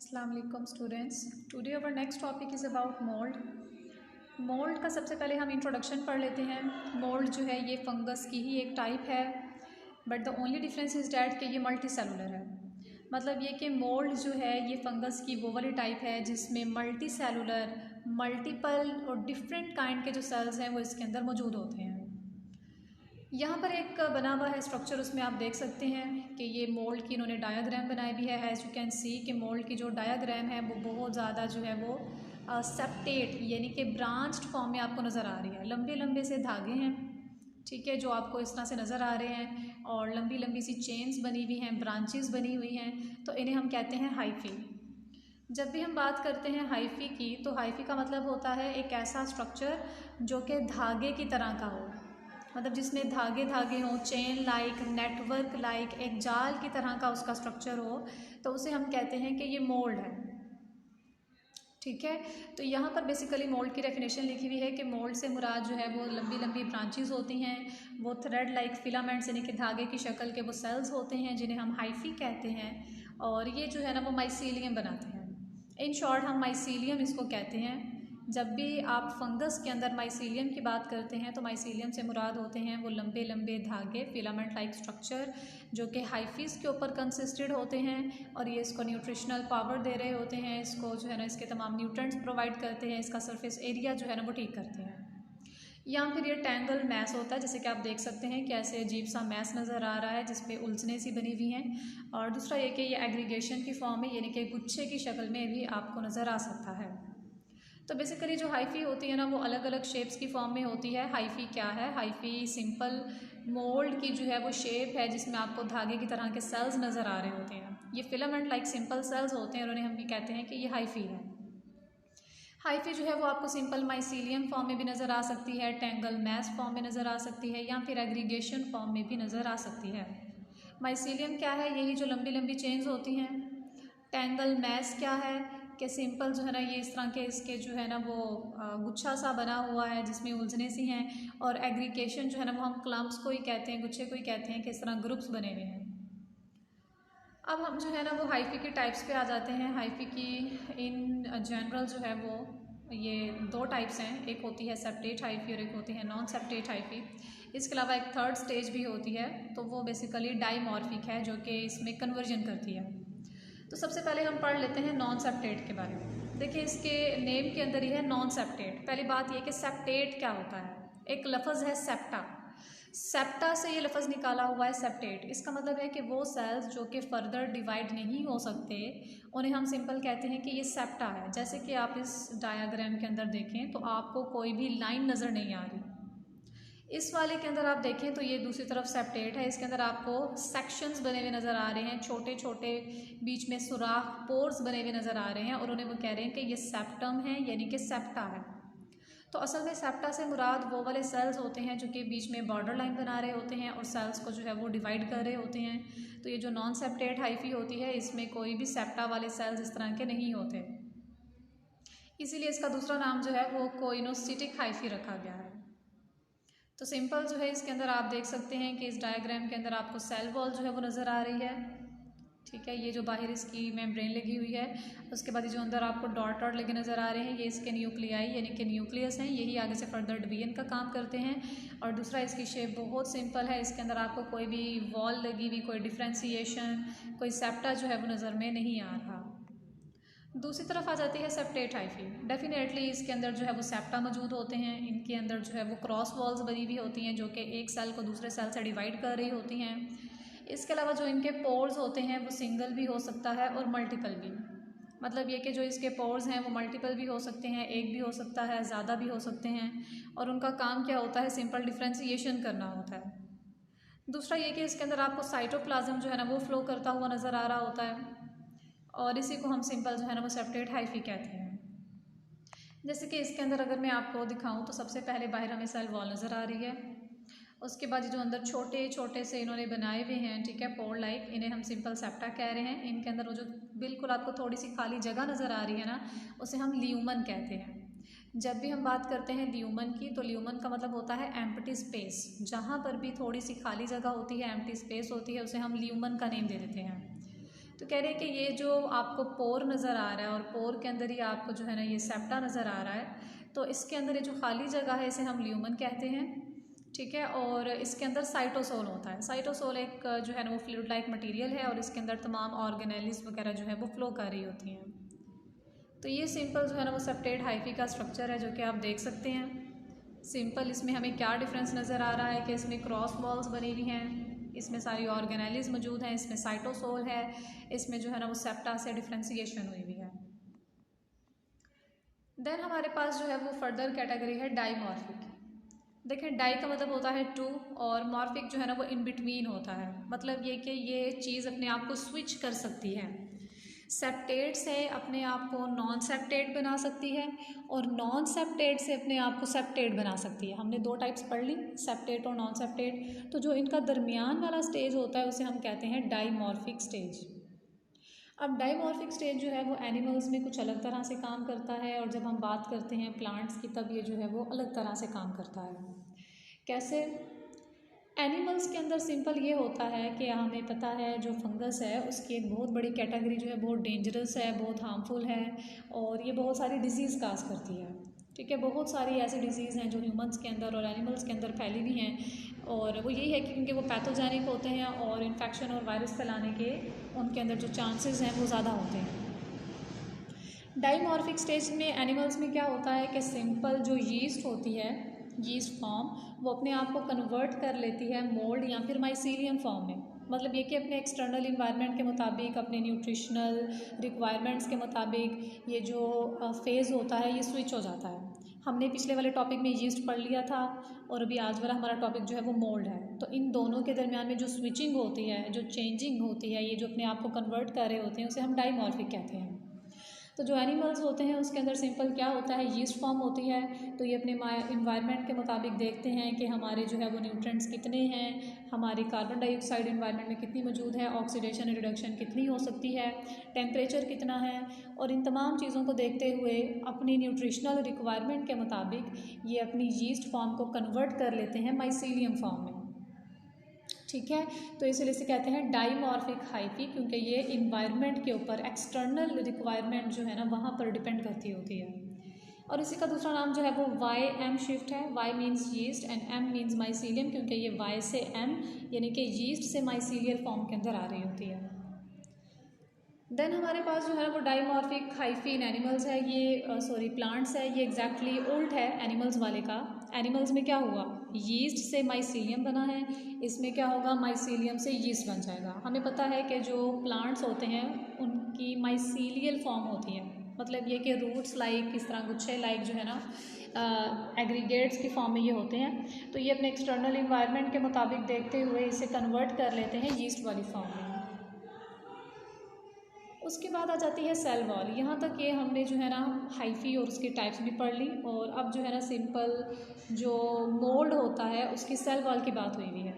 अस्सलाम वालेकुम students. Today our next topic is about mould. Mould का सबसे पहले हम इंट्रोडक्शन पढ़ लेते हैं। मोल्ड जो है ये फंगस की ही एक टाइप है, but the only difference is that कि ये मल्टी सेलुलर है। मतलब ये कि मोल्ड जो है ये फंगस की वो वाली टाइप है जिसमें मल्टी सेलुलर मल्टीपल और डिफरेंट काइंड के जो सेल्स हैं वो इसके अंदर मौजूद होते हैं। यहाँ पर एक बना हुआ है स्ट्रक्चर, उसमें आप देख सकते हैं कि ये मोल्ड की इन्होंने डायाग्राम बनाई भी है। एज़ यू कैन सी कि मोल्ड की जो डायाग्राम है वो बहुत ज़्यादा जो है वो सेप्टेट यानी कि ब्रांच्ड फॉर्म में आपको नज़र आ रही है। लंबे लंबे से धागे हैं, ठीक है, जो आपको इस तरह से नज़र आ रहे हैं और लंबी लंबी सी चेन्स बनी हुई हैं, ब्रांचेस बनी हुई हैं, तो इन्हें हम कहते हैं हाइफी। जब भी हम बात करते हैं हाइफी की, तो हाइफी का मतलब होता है एक ऐसा स्ट्रक्चर जो कि धागे की तरह का हो, मतलब जिसमें धागे धागे हों, चेन लाइक, नेटवर्क लाइक, एक जाल की तरह का उसका स्ट्रक्चर हो, तो उसे हम कहते हैं कि ये मोल्ड है। ठीक है, तो यहाँ पर बेसिकली मोल्ड की डेफिनेशन लिखी हुई है कि मोल्ड से मुराद जो है वो लंबी लंबी ब्रांचेस होती हैं, वो थ्रेड लाइक फिलामेंट्स यानी कि धागे की शक्ल के वो सेल्स होते हैं जिन्हें हम हाइफी कहते हैं, और ये जो है ना वो माइसीलियम बनाते हैं। इन शॉर्ट हम माइसीलियम इसको कहते हैं। जब भी आप फंगस के अंदर माइसीलियम की बात करते हैं तो माइसीलियम से मुराद होते हैं वो लंबे लंबे धागे, फिलामेंट लाइक स्ट्रक्चर जो कि हाइफीज के ऊपर कंसिस्टेड होते हैं, और ये इसको न्यूट्रिशनल पावर दे रहे होते हैं, इसको जो है ना इसके तमाम न्यूट्रेंट्स प्रोवाइड करते हैं, इसका सरफेस एरिया जो है ना वो ठीक करते हैं। या फिर ये टैंगल मैस होता है, जैसे कि आप देख सकते हैं कि ऐसे अजीब सा मैस नज़र आ रहा है जिसपे उलझने सी बनी हुई हैं। और दूसरा ये कि ये एग्रीगेशन की फॉर्म में यानी कि गुच्छे की शक्ल में भी आपको नज़र आ सकता है। तो बेसिकली जो हाइफी होती है ना वो अलग अलग शेप्स की फॉर्म में होती है। हाइफी क्या है? हाइफी सिंपल मोल्ड की जो है वो शेप है जिसमें आपको धागे की तरह के सेल्स नज़र आ रहे होते हैं। ये फिलामेंट लाइक सिंपल सेल्स होते हैं और उन्हें हम भी कहते हैं कि ये हाइफी है। हाइफी जो है वो आपको सिंपल माइसीलियम फॉर्म में भी नज़र आ सकती है, टैंगल मैस फॉर्म में नज़र आ सकती है, या फिर एग्रीगेशन फॉर्म में भी नज़र आ सकती है। माइसीलियम क्या है? यही जो लंबी लंबी चेन्स होती हैं। टैंगल मैस क्या है कि सिंपल जो है ना ये इस तरह के इसके जो है ना वो गुच्छा सा बना हुआ है जिसमें उलझने सी हैं, और एग्रीगेशन जो है ना वो हम क्लम्प्स को ही कहते हैं, गुच्छे को ही कहते हैं कि इस तरह ग्रुप्स बने हुए हैं। अब हम जो है ना वो हाइफी के टाइप्स पे आ जाते हैं। हाइफी की इन जनरल जो है वो ये दो टाइप्स हैं, एक होती है सेप्टेट हाइफी और एक होती है नॉन सेप्टेट हाइफी। इसके अलावा एक थर्ड स्टेज भी होती है, तो वो बेसिकली डाइमॉर्फिक है जो कि इसमें कन्वर्जन करती है। तो सबसे पहले हम पढ़ लेते हैं नॉन सेप्टेट के बारे में। देखिए इसके नेम के अंदर ही है नॉन सेप्टेट। पहली बात ये कि सेप्टेट क्या होता है? एक लफ्ज़ है सेप्टा, सेप्टा से ये लफ्ज़ निकाला हुआ है सेप्टेट। इसका मतलब है कि वो सेल्स जो कि फर्दर डिवाइड नहीं हो सकते उन्हें हम सिंपल कहते हैं कि ये सेप्टा है। जैसे कि आप इस डायाग्राम के अंदर देखें तो आपको कोई भी लाइन नज़र नहीं आ रही। इस वाले के अंदर आप देखें तो ये दूसरी तरफ सेप्टेट है, इसके अंदर आपको सेक्शंस बने हुए नज़र आ रहे हैं, छोटे छोटे बीच में सुराख, पोर्स बने हुए नज़र आ रहे हैं, और उन्हें वो कह रहे हैं कि ये सेप्टम है यानी कि सेप्टा है। तो असल में सेप्टा से मुराद वो वाले सेल्स होते हैं जो कि बीच में बॉर्डर लाइन बना रहे होते हैं और सेल्स को जो है वो डिवाइड कर रहे होते हैं। तो ये जो नॉन सेप्टेट हाइफी होती है इसमें कोई भी सेप्टा वाले सेल्स इस तरह के नहीं होते, इसीलिए इसका दूसरा नाम जो है वो कोइनोसिटिक हाइफी रखा गया है। तो सिंपल जो है इसके अंदर आप देख सकते हैं कि इस डायग्राम के अंदर आपको सेल वॉल जो है वो नज़र आ रही है। ठीक है, ये जो बाहर इसकी मेम्ब्रेन लगी हुई है, उसके बाद ये जो अंदर आपको डॉट डॉट लगे नज़र आ रहे हैं, ये इसके न्यूक्लियाई यानी कि न्यूक्लियस हैं, यही आगे से फर्दर डिवीजन का काम करते हैं। और दूसरा इसकी शेप बहुत सिंपल है, इसके अंदर आपको कोई भी वॉल लगी हुई, कोई डिफ्रेंसीशन, कोई सेप्टा जो है वो नज़र में नहीं आ रहा। दूसरी तरफ आ जाती है सेप्टेट हाइफी। डेफिनेटली इसके अंदर जो है वो सेप्टा मौजूद होते हैं, इनके अंदर जो है वो क्रॉस वॉल्स बनी हुई होती हैं जो कि एक सेल को दूसरे सेल से डिवाइड कर रही होती हैं। इसके अलावा जो इनके पोर्स होते हैं वो सिंगल भी हो सकता है और मल्टीपल भी। मतलब ये कि जो इसके पोर्स हैं वो मल्टीपल भी हो सकते हैं, एक भी हो सकता है, ज़्यादा भी हो सकते हैं, और उनका काम क्या होता है? सिंपल डिफ्रेंसीशन करना होता है। दूसरा ये कि इसके अंदर आपको साइटोप्लाज्म जो है ना वो फ्लो करता हुआ नज़र आ रहा होता है, और इसी को हम सिंपल जो है ना वो सेप्टेट हाइफी कहते हैं। जैसे कि इसके अंदर अगर मैं आपको दिखाऊं तो सबसे पहले बाहर हमें सेल वॉल नज़र आ रही है, उसके बाद जो अंदर छोटे छोटे से इन्होंने बनाए हुए हैं, ठीक है, पोर लाइक, इन्हें हम सिंपल सेप्टा कह रहे हैं। इनके अंदर वो जो बिल्कुल आपको थोड़ी सी खाली जगह नज़र आ रही है ना, उसे हम ल्यूमन कहते हैं। जब भी हम बात करते हैं ल्यूमन की तो ल्यूमन का मतलब होता है एम्प्टी स्पेस। जहाँ पर भी थोड़ी सी खाली जगह होती है, एम्प्टी स्पेस होती है, उसे हम ल्यूमन का नेम दे देते हैं। तो कह रहे हैं कि ये जो आपको पोर नज़र आ रहा है और पोर के अंदर ही आपको जो है ना ये सेप्टा नज़र आ रहा है, तो इसके अंदर ये जो खाली जगह है इसे हम ल्यूमन कहते हैं, ठीक है। और इसके अंदर साइटोसोल होता है। साइटोसोल एक जो है ना वो फ्लूइड लाइक मटेरियल है और इसके अंदर तमाम ऑर्गेनेल्स वगैरह जो है वो फ्लो कर रही होती हैं। तो ये सिंपल जो है ना वो सेप्टेट हाइफी का स्ट्रक्चर है जो कि आप देख सकते हैं। सिंपल इसमें हमें क्या डिफरेंस नज़र आ रहा है कि इसमें क्रॉस वॉल्स बनी हुई हैं, इसमें सारी ऑर्गेनेल्स मौजूद हैं, इसमें साइटोसोल है, इसमें जो है ना वो सेप्टा से डिफ्रेंसिएशन हुई हुई है। देन हमारे पास जो है वो फर्दर कैटेगरी है डाईमॉर्फिक। देखें, डाई का मतलब होता है टू और मॉर्फिक जो है ना वो इन बिटवीन होता है। मतलब ये कि ये चीज़ अपने आप को स्विच कर सकती है, सेप्टेट से अपने आप को नॉन सेप्टेट बना सकती है और नॉन सेप्टेट से अपने आप को सेप्टेट बना सकती है। हमने दो टाइप्स पढ़ ली, सेप्टेट और नॉन सेप्टेट। तो जो इनका दरमियान वाला स्टेज होता है उसे हम कहते हैं डाईमॉर्फिक स्टेज। अब डाईमॉर्फिक स्टेज जो है वो एनिमल्स में कुछ अलग तरह से काम करता है और जब हम बात करते हैं प्लांट्स की तब ये जो है वो अलग तरह से काम करता है। कैसे? एनिमल्स के अंदर सिंपल ये होता है कि हमें पता है जो फंगस है उसकी एक बहुत बड़ी कैटेगरी जो है बहुत डेंजरस है, बहुत हार्मफुल है और ये बहुत सारी डिजीज़ काज करती है, ठीक है। बहुत सारी ऐसी डिजीज़ हैं जो ह्यूमंस के अंदर और एनिमल्स के अंदर फैली हुई हैं और वो यही है कि क्योंकि वो पैथोजेनिक होते हैं और इन्फेक्शन और वायरस फैलाने के उनके अंदर जो चांसेस हैं वो ज़्यादा होते हैं। डाईमॉर्फिक स्टेज में एनिमल्स में क्या होता है कि सिंपल जो यीस्ट होती है, यीस्ट फॉर्म, वो अपने आप को कन्वर्ट कर लेती है मोल्ड या फिर माइसीलियम फॉर्म में। मतलब ये कि अपने एक्सटर्नल इन्वायरमेंट के मुताबिक, अपने न्यूट्रिशनल रिक्वायरमेंट्स के मुताबिक ये जो फेज़ होता है ये स्विच हो जाता है। हमने पिछले वाले टॉपिक में यीस्ट पढ़ लिया था और अभी आज वाला हमारा टॉपिक जो है वो मोल्ड है। तो इन दोनों के दरमियान में जो स्विचिंग होती है, जो चेंजिंग होती है, ये जो अपने आप को कन्वर्ट कर रहे होते हैं उसे हम डाईमॉर्फिक कहते हैं। तो जो एनिमल्स होते हैं उसके अंदर सिंपल क्या होता है, यीस्ट फॉर्म होती है। तो ये अपने इन्वायरमेंट के मुताबिक देखते हैं कि हमारे जो है वो न्यूट्रेंट्स कितने हैं, हमारी कार्बन डाइऑक्साइड इन्वायरमेंट में कितनी मौजूद है, ऑक्सीडेशन रिडक्शन कितनी हो सकती है, टेम्परेचर कितना है, और इन तमाम चीज़ों को देखते हुए अपनी न्यूट्रिशनल रिक्वायरमेंट के मुताबिक ये अपनी यीस्ट फॉर्म को कन्वर्ट कर लेते हैं माइसीलियम फॉर्म में, ठीक है। तो इसलिए इसे कहते हैं डाईमॉर्फिक हाइफी, क्योंकि ये इन्वायरमेंट के ऊपर एक्सटर्नल रिक्वायरमेंट जो है ना वहाँ पर डिपेंड करती होती है। और इसी का दूसरा नाम जो है वो वाई एम शिफ्ट है। Y means yeast and M means mycelium, क्योंकि ये वाई से एम यानी कि यीस्ट से माइसीलियल फॉर्म के अंदर आ रही होती है। देन हमारे पास जो है वो डाईमॉर्फिक हाइफी इन एनिमल्स है, ये प्लांट्स है, ये एग्जैक्टली उल्ट है एनिमल्स वाले का। एनिमल्स में क्या हुआ, यीस्ट से माइसीलियम बना है, इसमें क्या होगा, माइसीलियम से यीस्ट बन जाएगा। हमें पता है कि जो प्लांट्स होते हैं उनकी माइसीलियल फॉर्म होती है, मतलब ये कि रूट्स लाइक इस तरह गुच्छे लाइक जो है ना एग्रीगेट्स की फॉर्म में ये होते हैं। तो ये अपने एक्सटर्नल इन्वायरमेंट के मुताबिक देखते हुए इसे कन्वर्ट कर लेते हैं यीस्ट वाली फॉर्म में। उसके बाद आ जाती है सेल वॉल। यहाँ तक ये हमने जो है ना हाइफी और उसके टाइप्स भी पढ़ ली और अब जो है ना सिंपल जो मोल्ड होता है उसकी सेल वॉल की बात हुई हुई है।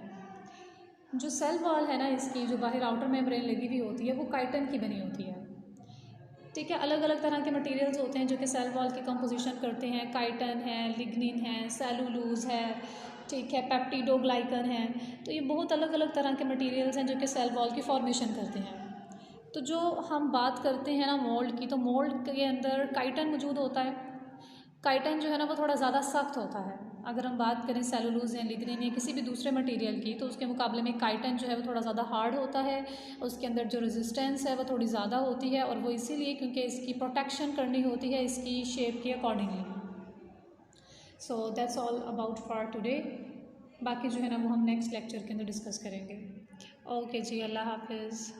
जो सेल वॉल है ना इसकी जो बाहर आउटर मेम्ब्रेन लगी हुई होती है वो काइटन की बनी होती है, ठीक है। अलग अलग तरह के मटेरियल्स होते हैं जो कि सेल वॉल की कंपोजिशन करते हैं। काइटन है, लिग्निन है, सेलुलोज है, ठीक है, पेप्टिडोग्लाइकन है। तो ये बहुत अलग अलग तरह के मटेरियल्स हैं जो कि सेल वॉल की फॉर्मेशन करते हैं। तो जो हम बात करते हैं ना मोल्ड की, तो मोल्ड के अंदर काइटन मौजूद होता है। काइटन जो है ना वो थोड़ा ज़्यादा सख्त होता है। अगर हम बात करें सेलुलोज या लिग्निन या किसी भी दूसरे मटेरियल की, तो उसके मुकाबले में काइटन जो है वो थोड़ा ज़्यादा हार्ड होता है, उसके अंदर जो रेजिस्टेंस है वो थोड़ी ज़्यादा होती है और वो इसीलिए क्योंकि इसकी प्रोटेक्शन करनी होती है इसकी शेप के accordingly. So that's all about for today. बाकी जो है ना वो हम नेक्स्ट लेक्चर के अंदर डिस्कस करेंगे। ओके जी, अल्लाह हाफिज़।